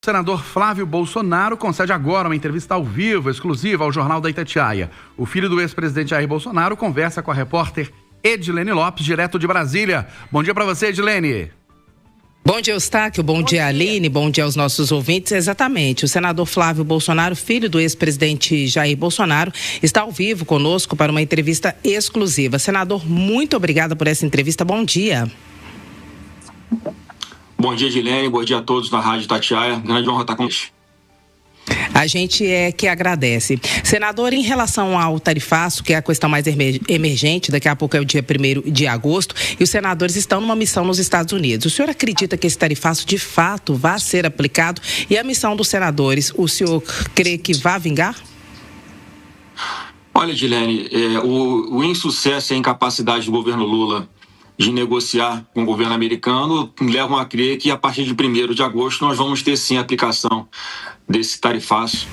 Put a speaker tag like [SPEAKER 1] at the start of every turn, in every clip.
[SPEAKER 1] O senador Flávio Bolsonaro concede agora uma entrevista ao vivo, exclusiva ao Jornal da Itatiaia. O filho do ex-presidente Jair Bolsonaro conversa com a repórter Edilene Lopes, direto de Brasília. Bom dia para você, Edilene.
[SPEAKER 2] Bom dia, Eustáquio. Bom dia, Aline. Bom dia aos nossos ouvintes. Exatamente. O senador Flávio Bolsonaro, filho do ex-presidente Jair Bolsonaro, está ao vivo conosco para uma entrevista exclusiva. Senador, muito obrigada por essa entrevista. Bom dia.
[SPEAKER 3] Bom dia, Edilene. Bom dia a todos na Rádio Itatiaia. Grande honra estar com vocês.
[SPEAKER 2] A gente é que agradece. Senador, em relação ao tarifaço, que é a questão mais emergente, daqui a pouco é o dia 1º de agosto, e os senadores estão numa missão nos Estados Unidos. O senhor acredita que esse tarifaço, de fato, vai ser aplicado? E a missão dos senadores, o senhor crê que vai vingar?
[SPEAKER 3] Olha, Edilene, o insucesso e a incapacidade do governo Lula de negociar com o governo americano levam a crer que a partir de 1º de agosto nós vamos ter sim a aplicação desse tarifaço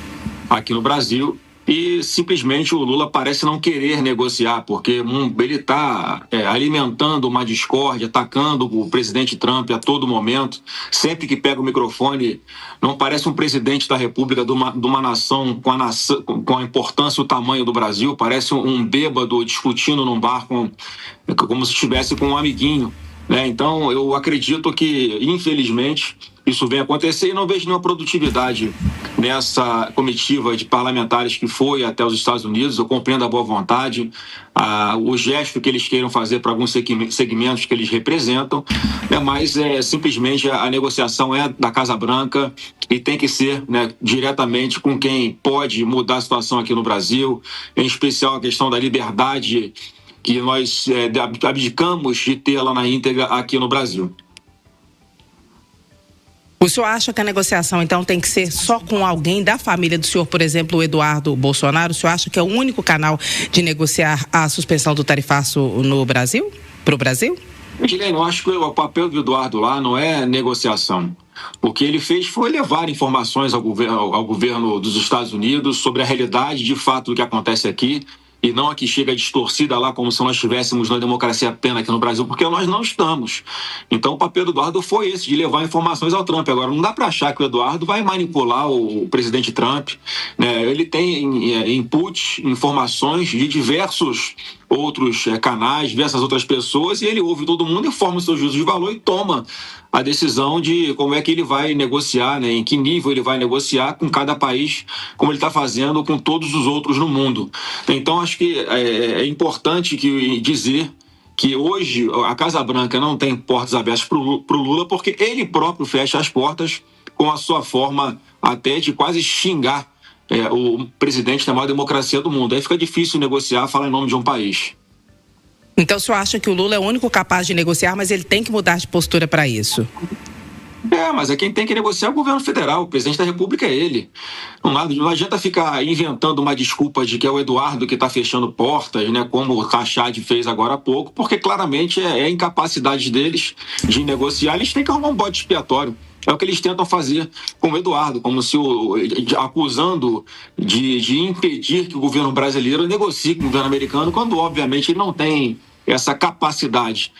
[SPEAKER 3] aqui no Brasil, e simplesmente o Lula parece não querer negociar, porque ele está alimentando uma discórdia, atacando o presidente Trump a todo momento. Sempre que pega o microfone, não parece um presidente da República de uma nação com a importância e o tamanho do Brasil, parece um bêbado discutindo num bar como se estivesse com um amiguinho, né? Então eu acredito que, infelizmente, isso vem acontecer, e não vejo nenhuma produtividade nessa comitiva de parlamentares que foi até os Estados Unidos. Eu compreendo a boa vontade, o gesto que eles queiram fazer para alguns segmentos que eles representam, mas simplesmente a negociação é da Casa Branca e tem que ser, né, diretamente com quem pode mudar a situação aqui no Brasil, em especial a questão da liberdade que nós abdicamos de tê-la na íntegra aqui no Brasil.
[SPEAKER 2] O senhor acha que a negociação, então, tem que ser só com alguém da família do senhor, por exemplo, o Eduardo Bolsonaro? O senhor acha que é o único canal de negociar a suspensão do tarifaço no Brasil? Para o Brasil?
[SPEAKER 3] Eu acho que o papel do Eduardo lá não é negociação. O que ele fez foi levar informações ao governo dos Estados Unidos sobre a realidade, de fato, do que acontece aqui, e não a que chega distorcida lá como se nós estivéssemos na democracia plena aqui no Brasil, porque nós não estamos. Então o papel do Eduardo foi esse, de levar informações ao Trump. Agora, não dá para achar que o Eduardo vai manipular o presidente Trump, né? Ele tem inputs, informações de diversos outros canais, diversas outras pessoas, e ele ouve todo mundo, informa o seu juízo de valor e toma a decisão de como é que ele vai negociar, né, em que nível ele vai negociar com cada país, como ele está fazendo com todos os outros no mundo. Então, acho que é importante dizer que hoje a Casa Branca não tem portas abertas para o Lula, porque ele próprio fecha as portas com a sua forma até de quase xingar o presidente da maior democracia do mundo. Aí fica difícil negociar, falar em nome de um país.
[SPEAKER 2] Então o senhor acha que o Lula é o único capaz de negociar, mas ele tem que mudar de postura para isso?
[SPEAKER 3] Mas quem tem que negociar é o governo federal, o presidente da República é ele. Não adianta ficar inventando uma desculpa de que é o Eduardo que está fechando portas, né, como o Rachad fez agora há pouco, porque claramente é a incapacidade deles de negociar. Eles têm que arrumar um bode expiatório. É o que eles tentam fazer com o Eduardo, como se acusando de impedir que o governo brasileiro negocie com o governo americano, quando obviamente ele não tem essa capacidade.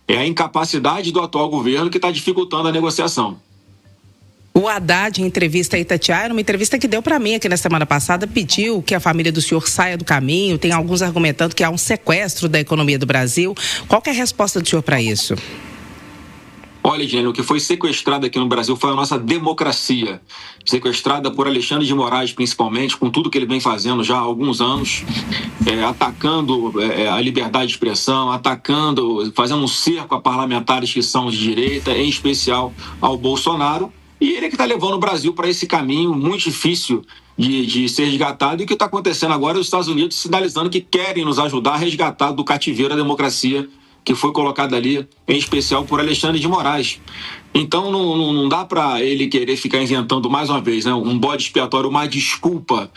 [SPEAKER 3] É a incapacidade do atual governo que está dificultando a negociação.
[SPEAKER 2] O Haddad, em entrevista à Itatiaia, numa entrevista que deu para mim aqui na semana passada, pediu que a família do senhor saia do caminho. Tem alguns argumentando que há um sequestro da economia do Brasil. Qual que é a resposta do senhor para isso?
[SPEAKER 3] Olha, Gênio, o que foi sequestrado aqui no Brasil foi a nossa democracia, sequestrada por Alexandre de Moraes, principalmente, com tudo que ele vem fazendo já há alguns anos, atacando a liberdade de expressão, fazendo um cerco a parlamentares que são de direita, em especial ao Bolsonaro, e ele é que está levando o Brasil para esse caminho muito difícil de ser resgatado, e o que está acontecendo agora é os Estados Unidos sinalizando que querem nos ajudar a resgatar do cativeiro a democracia que foi colocada ali, em especial por Alexandre de Moraes. Então não dá para ele querer ficar inventando mais uma vez, né, um bode expiatório, uma desculpa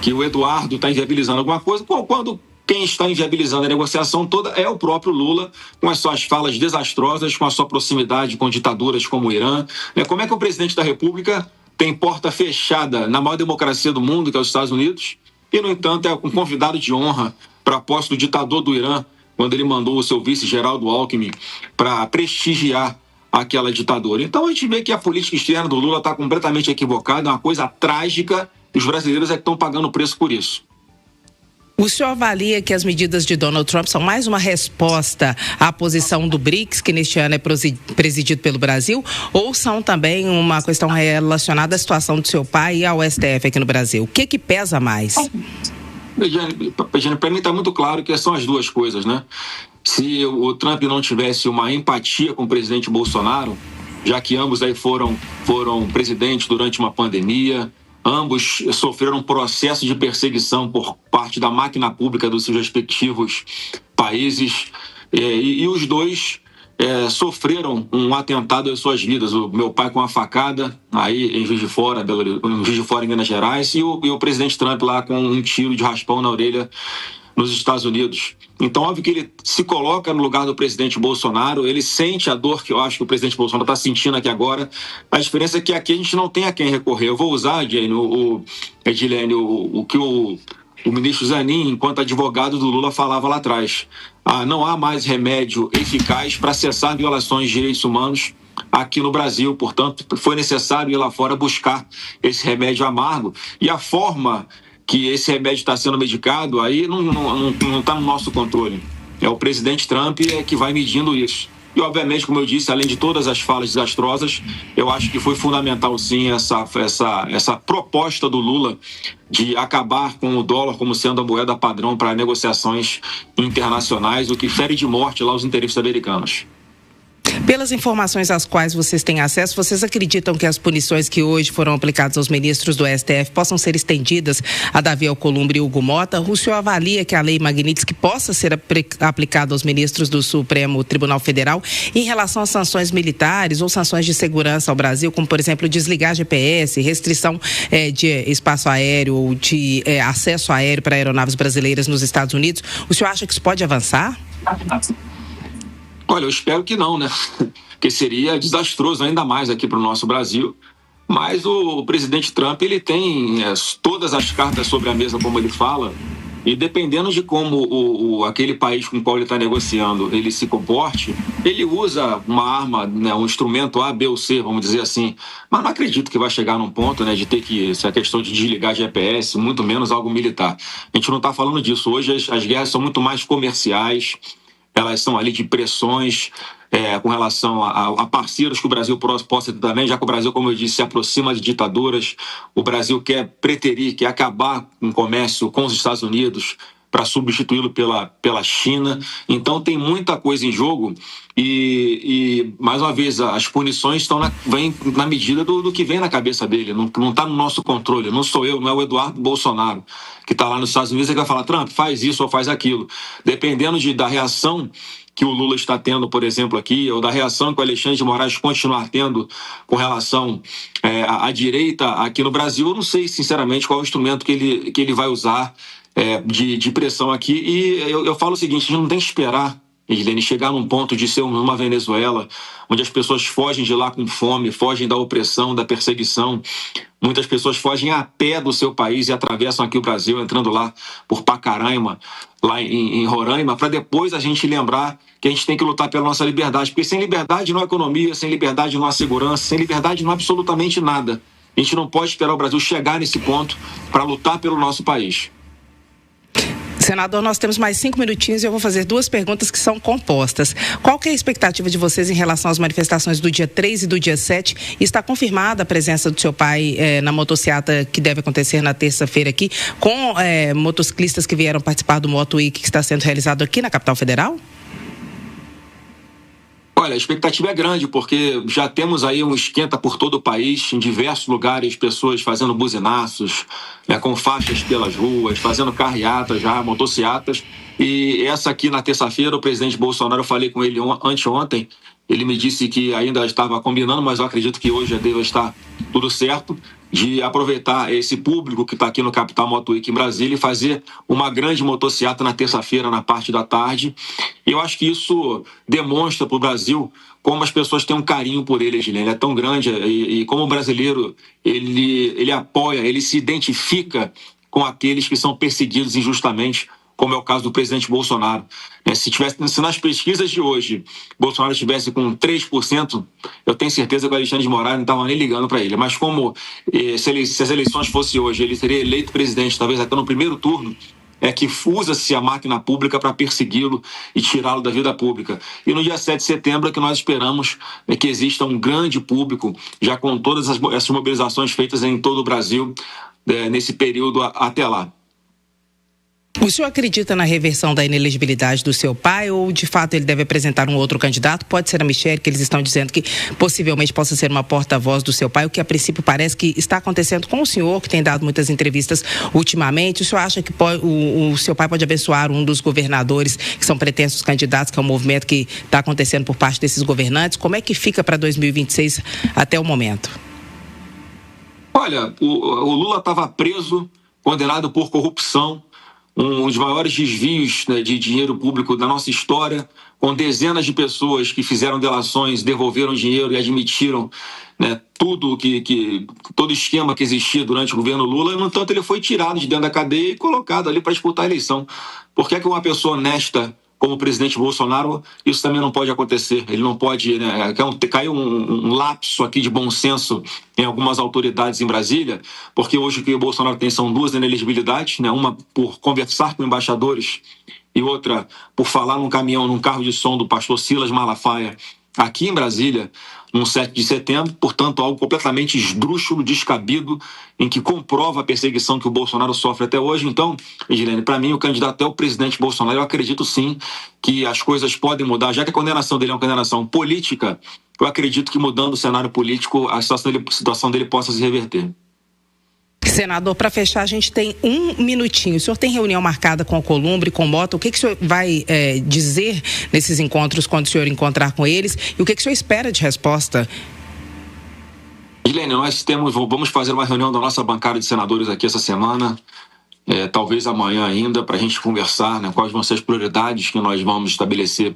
[SPEAKER 3] que o Eduardo está inviabilizando alguma coisa, quando quem está inviabilizando a negociação toda é o próprio Lula, com as suas falas desastrosas, com a sua proximidade com ditaduras como o Irã. Como é que o presidente da República tem porta fechada na maior democracia do mundo, que é os Estados Unidos, e, no entanto, é um convidado de honra para a posse do ditador do Irã, quando ele mandou o seu vice, Geraldo Alckmin, para prestigiar àquela ditadura. Então a gente vê que a política externa do Lula está completamente equivocada, é uma coisa trágica, e os brasileiros é que estão pagando o preço por isso.
[SPEAKER 2] O senhor avalia que as medidas de Donald Trump são mais uma resposta à posição do BRICS, que neste ano é presidido pelo Brasil, ou são também uma questão relacionada à situação do seu pai e ao STF aqui no Brasil? O que pesa mais?
[SPEAKER 3] Jane, para mim está muito claro que são as duas coisas, né? Se o Trump não tivesse uma empatia com o presidente Bolsonaro, já que ambos aí foram presidentes durante uma pandemia, ambos sofreram um processo de perseguição por parte da máquina pública dos seus respectivos países, e os dois sofreram um atentado às suas vidas. O meu pai com uma facada aí em Juiz de Fora, em Minas Gerais, e o presidente Trump lá com um tiro de raspão na orelha nos Estados Unidos. Então, óbvio que ele se coloca no lugar do presidente Bolsonaro, ele sente a dor que eu acho que o presidente Bolsonaro está sentindo aqui agora. A diferença é que aqui a gente não tem a quem recorrer. Eu vou usar, Jane, Edilene, o que o ministro Zanin, enquanto advogado do Lula, falava lá atrás. Não há mais remédio eficaz para cessar violações de direitos humanos aqui no Brasil. Portanto, foi necessário ir lá fora buscar esse remédio amargo. E a forma que esse remédio está sendo medicado, aí não está no nosso controle. É o presidente Trump que vai medindo isso. E, obviamente, como eu disse, além de todas as falas desastrosas, eu acho que foi fundamental, sim, essa proposta do Lula de acabar com o dólar como sendo a moeda padrão para negociações internacionais, o que fere de morte lá os interesses americanos.
[SPEAKER 2] Pelas informações às quais vocês têm acesso, vocês acreditam que as punições que hoje foram aplicadas aos ministros do STF possam ser estendidas a Davi Alcolumbre e Hugo Mota? O senhor avalia que a lei Magnitsky possa ser aplicada aos ministros do Supremo Tribunal Federal em relação às sanções militares ou sanções de segurança ao Brasil, como, por exemplo, desligar GPS, restrição de espaço aéreo ou de acesso aéreo para aeronaves brasileiras nos Estados Unidos? O senhor acha que isso pode avançar?
[SPEAKER 3] Olha, eu espero que não, né? Porque seria desastroso ainda mais aqui para o nosso Brasil. Mas o presidente Trump, ele tem todas as cartas sobre a mesa, como ele fala, e dependendo de como aquele país com o qual ele está negociando ele se comporte, ele usa uma arma, né, um instrumento A, B ou C, vamos dizer assim. Mas não acredito que vai chegar num ponto, né, de ter que, essa questão de desligar GPS, muito menos algo militar. A gente não está falando disso. Hoje as guerras são muito mais comerciais. Elas são ali de pressões com relação a parceiros que o Brasil possa ter também, já que o Brasil, como eu disse, se aproxima de ditaduras. O Brasil quer preterir, quer acabar com o comércio com os Estados Unidos para substituí-lo pela China. Então tem muita coisa em jogo e mais uma vez, as punições vêm na medida do que vem na cabeça dele, não está no nosso controle. Não sou eu, não é o Eduardo Bolsonaro que está lá nos Estados Unidos e que vai falar, Trump, faz isso ou faz aquilo. Dependendo da reação que o Lula está tendo, por exemplo, aqui, ou da reação que o Alexandre de Moraes continuar tendo com relação à direita aqui no Brasil, eu não sei, sinceramente, qual é o instrumento que ele vai usar de pressão aqui. E eu falo o seguinte, a gente não tem que esperar, Edilene, chegar num ponto de ser uma Venezuela, onde as pessoas fogem de lá com fome, fogem da opressão, da perseguição. Muitas pessoas fogem a pé do seu país e atravessam aqui o Brasil, entrando lá por Pacaraima, lá em Roraima, para depois a gente lembrar que a gente tem que lutar pela nossa liberdade. Porque sem liberdade não há economia, sem liberdade não há segurança, sem liberdade não há absolutamente nada. A gente não pode esperar o Brasil chegar nesse ponto para lutar pelo nosso país.
[SPEAKER 2] Senador, nós temos mais 5 minutinhos e eu vou fazer 2 perguntas que são compostas. Qual que é a expectativa de vocês em relação às manifestações do dia 3 e do dia 7? Está confirmada a presença do seu pai na motociata que deve acontecer na terça-feira aqui, com motociclistas que vieram participar do Moto Week que está sendo realizado aqui na capital federal?
[SPEAKER 3] Olha, a expectativa é grande, porque já temos aí um esquenta por todo o país, em diversos lugares, pessoas fazendo buzinaços, com faixas pelas ruas, fazendo carreatas já, motociatas. E essa aqui na terça-feira, o presidente Bolsonaro, eu falei com ele anteontem, ele me disse que ainda estava combinando, mas eu acredito que hoje já deve estar tudo certo, de aproveitar esse público que está aqui no Capital Moto Week em Brasília e fazer uma grande motociata na terça-feira, na parte da tarde. E eu acho que isso demonstra para o Brasil como as pessoas têm um carinho por ele, Edilene. Ele é tão grande e como o brasileiro, ele apoia, ele se identifica com aqueles que são perseguidos injustamente, como é o caso do presidente Bolsonaro. Se nas pesquisas de hoje Bolsonaro estivesse com 3%, eu tenho certeza que o Alexandre de Moraes não estava nem ligando para ele. Mas como se as eleições fossem hoje, ele seria eleito presidente, talvez até no primeiro turno, é que usa-se a máquina pública para persegui-lo e tirá-lo da vida pública. E no dia 7 de setembro é que nós esperamos que exista um grande público, já com todas essas mobilizações feitas em todo o Brasil, nesse período até lá.
[SPEAKER 2] O senhor acredita na reversão da inelegibilidade do seu pai ou, de fato, ele deve apresentar um outro candidato? Pode ser a Michelle, que eles estão dizendo que possivelmente possa ser uma porta-voz do seu pai, o que a princípio parece que está acontecendo com o senhor, que tem dado muitas entrevistas ultimamente. O senhor acha que o seu pai pode abençoar um dos governadores que são pretensos candidatos, que é um movimento que está acontecendo por parte desses governantes? Como é que fica para 2026 até o momento?
[SPEAKER 3] Olha, o Lula estava preso, condenado por corrupção, um dos maiores desvios, né, de dinheiro público da nossa história, com dezenas de pessoas que fizeram delações, devolveram dinheiro e admitiram, né, todo esquema que existia durante o governo Lula. No entanto, ele foi tirado de dentro da cadeia e colocado ali para disputar a eleição. Por que é que uma pessoa honesta como o presidente Bolsonaro, isso também não pode acontecer? Ele não pode, né, caiu um lapso aqui de bom senso em algumas autoridades em Brasília, porque hoje o que o Bolsonaro tem são duas inelegibilidades, né, uma por conversar com embaixadores e outra por falar num caminhão, num carro de som do pastor Silas Malafaia, aqui em Brasília, no 7 de setembro, portanto, algo completamente esdrúxulo, descabido, em que comprova a perseguição que o Bolsonaro sofre até hoje. Então, Edilene, para mim, o candidato é o presidente Bolsonaro. Eu acredito, sim, que as coisas podem mudar. Já que a condenação dele é uma condenação política, eu acredito que mudando o cenário político, a situação dele possa se reverter.
[SPEAKER 2] Senador, para fechar, a gente tem um minutinho. O senhor tem reunião marcada com o Alcolumbre, com o Mota? O que o senhor vai dizer nesses encontros quando o senhor encontrar com eles? E o que o senhor espera de resposta?
[SPEAKER 3] Guilherme, vamos fazer uma reunião da nossa bancada de senadores aqui essa semana, talvez amanhã ainda, para a gente conversar, né, quais vão ser as prioridades que nós vamos estabelecer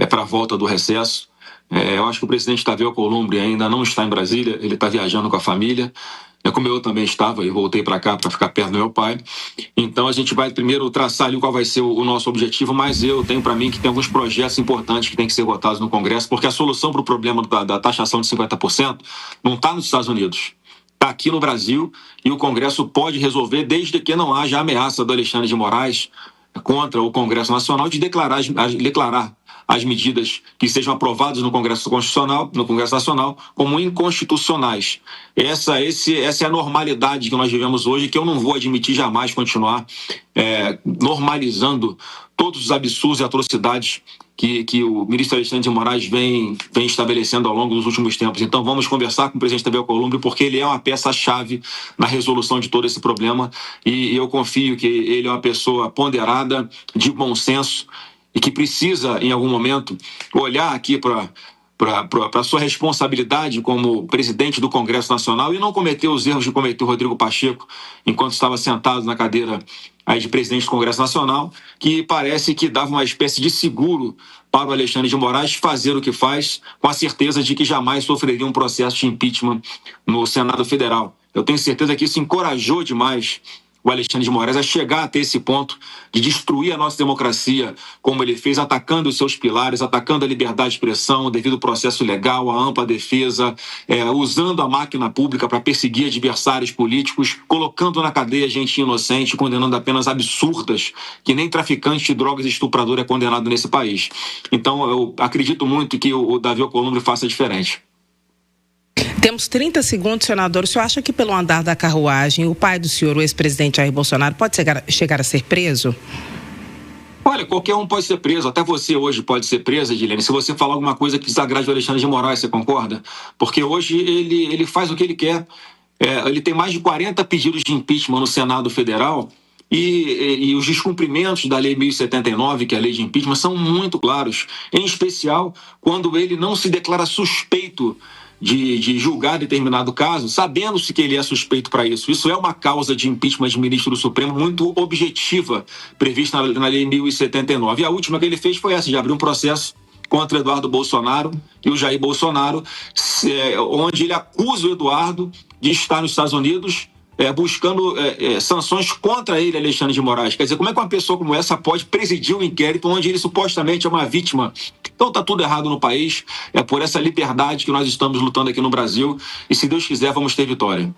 [SPEAKER 3] para a volta do recesso. Eu acho que o presidente Davi Alcolumbre ainda não está em Brasília, ele está viajando com a família, como eu também estava e voltei para cá para ficar perto do meu pai. Então a gente vai primeiro traçar ali qual vai ser o nosso objetivo, mas eu tenho para mim que tem alguns projetos importantes que têm que ser votados no Congresso, porque a solução para o problema da taxação de 50% não está nos Estados Unidos, está aqui no Brasil, e o Congresso pode resolver desde que não haja ameaça do Alexandre de Moraes contra o Congresso Nacional de declarar as medidas que sejam aprovadas no Congresso Nacional como inconstitucionais. Essa é a normalidade que nós vivemos hoje, que eu não vou admitir jamais continuar normalizando todos os absurdos e atrocidades que o ministro Alexandre de Moraes vem estabelecendo ao longo dos últimos tempos. Então vamos conversar com o presidente Davi Alcolumbre, porque ele é uma peça-chave na resolução de todo esse problema, e eu confio que ele é uma pessoa ponderada, de bom senso, e que precisa, em algum momento, olhar aqui para a sua responsabilidade como presidente do Congresso Nacional e não cometer os erros que cometeu o Rodrigo Pacheco enquanto estava sentado na cadeira aí de presidente do Congresso Nacional, que parece que dava uma espécie de seguro para o Alexandre de Moraes fazer o que faz, com a certeza de que jamais sofreria um processo de impeachment no Senado Federal. Eu tenho certeza que isso encorajou demais o Alexandre de Moraes a chegar até esse ponto de destruir a nossa democracia, como ele fez, atacando os seus pilares, atacando a liberdade de expressão, devido ao processo legal, a ampla defesa, usando a máquina pública para perseguir adversários políticos, colocando na cadeia gente inocente, condenando apenas absurdas, que nem traficante de drogas e estuprador é condenado nesse país. Então, eu acredito muito que o Davi Alcolumbre faça diferente.
[SPEAKER 2] Temos 30 segundos, senador. O senhor acha que pelo andar da carruagem, o pai do senhor, o ex-presidente Jair Bolsonaro, pode chegar a ser preso?
[SPEAKER 3] Olha, qualquer um pode ser preso. Até você hoje pode ser presa, Edilene, se você falar alguma coisa que desagrade o Alexandre de Moraes, você concorda? Porque hoje ele faz o que ele quer. Ele tem mais de 40 pedidos de impeachment no Senado Federal, e os descumprimentos da Lei 1079, que é a lei de impeachment, são muito claros. Em especial, quando ele não se declara suspeito de julgar determinado caso, sabendo-se que ele é suspeito para isso. Isso é uma causa de impeachment de ministro do Supremo muito objetiva, prevista na Lei 1079. E a última que ele fez foi essa, de abrir um processo contra Eduardo Bolsonaro e o Jair Bolsonaro, onde ele acusa o Eduardo de estar nos Estados Unidos buscando sanções contra ele, Alexandre de Moraes. Quer dizer, como é que uma pessoa como essa pode presidir um inquérito onde ele supostamente é uma vítima? Então está tudo errado no país, é por essa liberdade que nós estamos lutando aqui no Brasil e, se Deus quiser, vamos ter vitória.